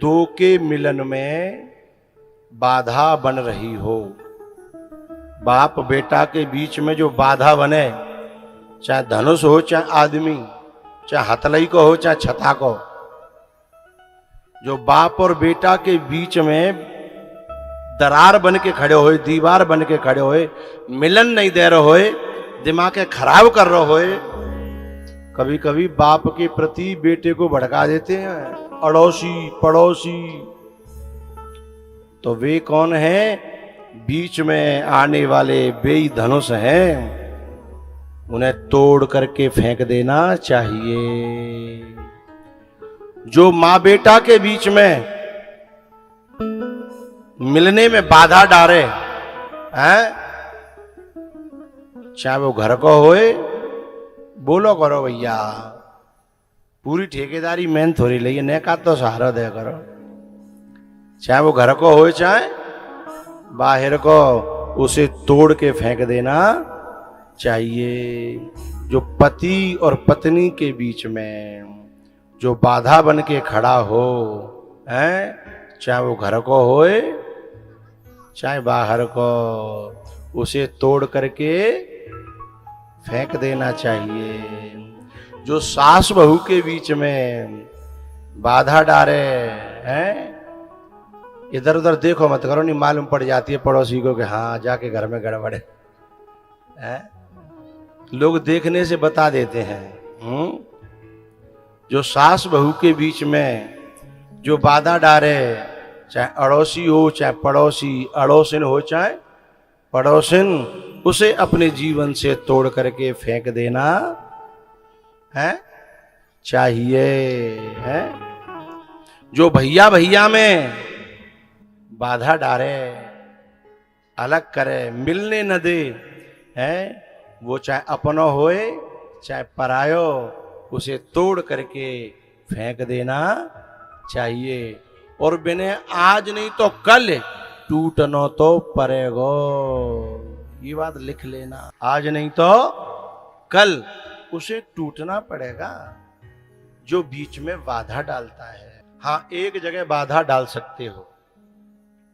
दो के मिलन में बाधा बन रही हो, बाप बेटा के बीच में जो बाधा बने, चाहे धनुष हो चाहे आदमी, चाहे हथलई को हो चाहे छता को, जो बाप और बेटा के बीच में दरार बन के खड़े होए, दीवार बन के खड़े होए, मिलन नहीं दे रहे होए, दिमाग खराब कर रहे होए, कभी कभी बाप के प्रति बेटे को भड़का देते हैं अड़ोसी पड़ोसी। तो वे कौन हैं? बीच में आने वाले बेई धनुष हैं, उन्हें तोड़ करके फेंक देना चाहिए। जो मां बेटा के बीच में मिलने में बाधा डाले हैं, चाहे वो घर को होए, बोलो करो भैया, पूरी ठेकेदारी मैंने थोड़ी ली है, ने का तो सहारा दे करो, चाहे वो घर को हो चाहे बाहर को, उसे तोड़ के फेंक देना चाहिए। जो पति और पत्नी के बीच में जो बाधा बन के खड़ा हो है, चाहे वो घर को होए चाहे बाहर को, उसे तोड़ करके फेंक देना चाहिए। जो सास बहू के बीच में बाधा डाले हैं, इधर उधर देखो मत करो, नहीं मालूम पड़ जाती है पड़ोसी को कि हाँ जाके घर में गड़बड़ है, लोग देखने से बता देते हैं। जो सास बहू के बीच में जो बाधा डाले, चाहे अड़ोसी हो चाहे पड़ोसी, अड़ोसिन हो चाहे पड़ोसिन, उसे अपने जीवन से तोड़ करके फेंक देना है चाहिए है। जो भैया भैया में बाधा डाले, अलग करे, मिलने न दे है, वो चाहे अपनो होए चाहे परायो, उसे तोड़ करके फेंक देना चाहिए। और बिने आज नहीं तो कल टूटनो तो पड़ेगो, ये बात लिख लेना, आज नहीं तो कल उसे टूटना पड़ेगा जो बीच में बाधा डालता है। हाँ, एक जगह बाधा डाल सकते हो,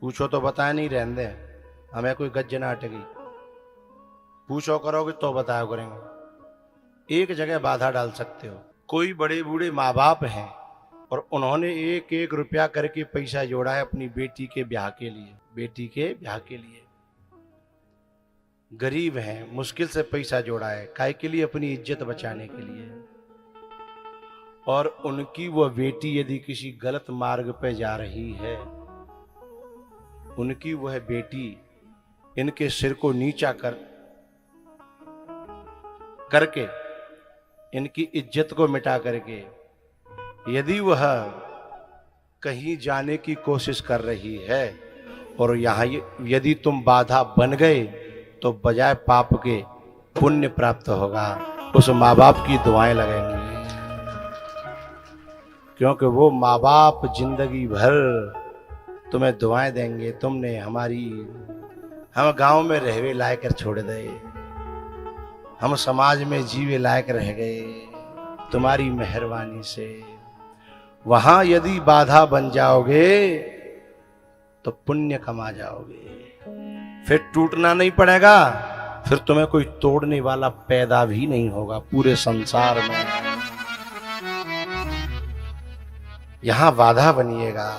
पूछो तो बताया नहीं, रहने दे, हमें कोई गज्ज ना अटकी, पूछो करोगे तो बताया करेंगे। एक जगह बाधा डाल सकते हो, कोई बड़े बूढ़े माँ बाप हैं और उन्होंने एक एक रुपया करके पैसा जोड़ा है अपनी बेटी के ब्याह के लिए, बेटी के ब्याह के लिए, गरीब हैं, मुश्किल से पैसा जोड़ा है, काय के लिए? अपनी इज्जत बचाने के लिए। और उनकी वह बेटी यदि किसी गलत मार्ग पे जा रही है, उनकी वह बेटी इनके सिर को नीचा करके इनकी इज्जत को मिटा करके यदि वह कहीं जाने की कोशिश कर रही है और यहाँ यदि तुम बाधा बन गए, तो बजाय पाप के पुण्य प्राप्त होगा, उस माँ बाप की दुआएं लगेंगी, क्योंकि वो माँ बाप जिंदगी भर तुम्हें दुआएं देंगे, तुमने हम गांव में रहवे लायक छोड़ दे, हम समाज में जीवे लायक रह गए तुम्हारी मेहरबानी से। वहां यदि बाधा बन जाओगे तो पुण्य कमा जाओगे, फिर टूटना नहीं पड़ेगा, फिर तुम्हें कोई तोड़ने वाला पैदा भी नहीं होगा पूरे संसार में। यहां बाधा बनिएगा।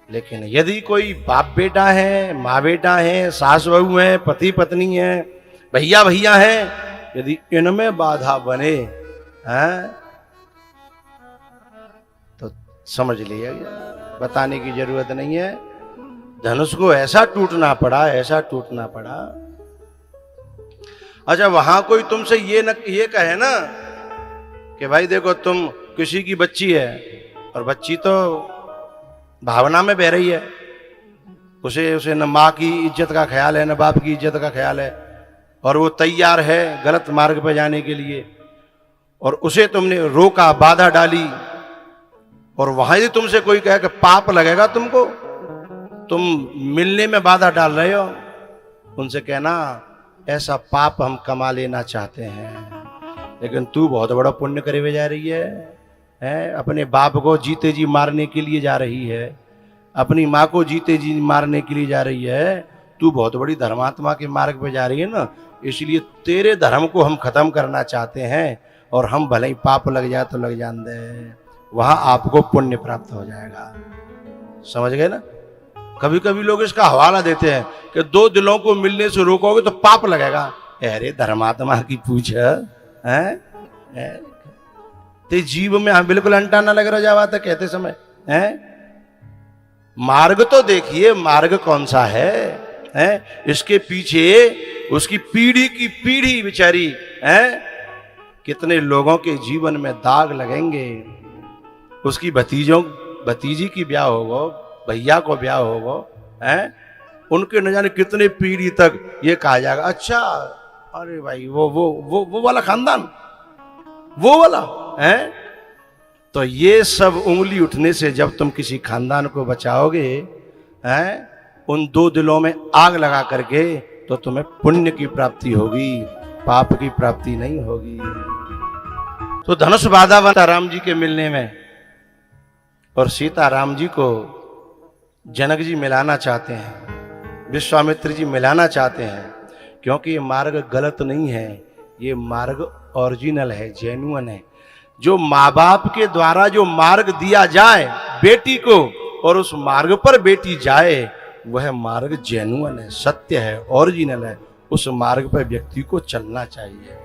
लेकिन यदि कोई बाप बेटा है, माँ बेटा है, सास बहू है, पति पत्नी है, भैया भैया है, यदि इनमें बाधा बने हैं, तो समझ लिया, बताने की जरूरत नहीं है। धनुष को ऐसा टूटना पड़ा, ऐसा टूटना पड़ा। अच्छा, वहां कोई तुमसे ये कहे ना कि भाई देखो, तुम किसी की बच्ची है और बच्ची तो भावना में बह रही है, उसे न माँ की इज्जत का ख्याल है न बाप की इज्जत का ख्याल है, और वो तैयार है गलत मार्ग पर जाने के लिए, और उसे तुमने रोका, बाधा डाली, और वहां यदि तुमसे कोई कहे कि पाप लगेगा तुमको, तुम मिलने में बाधा डाल रहे हो, उनसे कहना ऐसा पाप हम कमा लेना चाहते हैं, लेकिन तू बहुत बड़ा पुण्य करे हुए जा रही है, है, अपने बाप को जीते जी मारने के लिए जा रही है, अपनी माँ को जीते जी मारने के लिए जा रही है। तू बहुत बड़ी धर्मात्मा के मार्ग पे जा रही है ना, इसलिए तेरे धर्म को हम खत्म करना चाहते हैं, और हम भले ही पाप लग जाए तो लग जान दे, वहां आपको पुण्य प्राप्त हो जाएगा। समझ गए ना? कभी कभी लोग इसका हवाला देते हैं कि दो दिलों को मिलने से रोकोगे तो पाप लगेगा। अरे धर्मात्मा की पूछ है, ते जीव में हम बिल्कुल अंटा ना लग रहा जावा था कहते समय है। मार्ग तो देखिए, मार्ग कौन सा है? इसके पीछे उसकी पीढ़ी की पीढ़ी बेचारी है, कितने लोगों के जीवन में दाग लगेंगे। उसकी भतीजी की ब्याह होगा, भैया को ब्याह होगा, है, उनके न जाने कितने पीढ़ी तक ये कहा जाएगा, अच्छा अरे भाई वो वाला खानदान, वो वाला है। तो ये सब उंगली उठने से जब तुम किसी खानदान को बचाओगे, हैं, उन दो दिलों में आग लगा करके, तो तुम्हें पुण्य की प्राप्ति होगी, पाप की प्राप्ति नहीं होगी। तो धनुष बाधा बना राम जी के मिलने में, और सीता राम जी को जनक जी मिलाना चाहते हैं, विश्वामित्र जी मिलाना चाहते हैं, क्योंकि ये मार्ग गलत नहीं है, ये मार्ग ओरिजिनल है, जेन्युइन है। जो माँ बाप के द्वारा जो मार्ग दिया जाए बेटी को, और उस मार्ग पर बेटी जाए, वह मार्ग जेन्युइन है, सत्य है, ओरिजिनल है। उस मार्ग पर व्यक्ति को चलना चाहिए।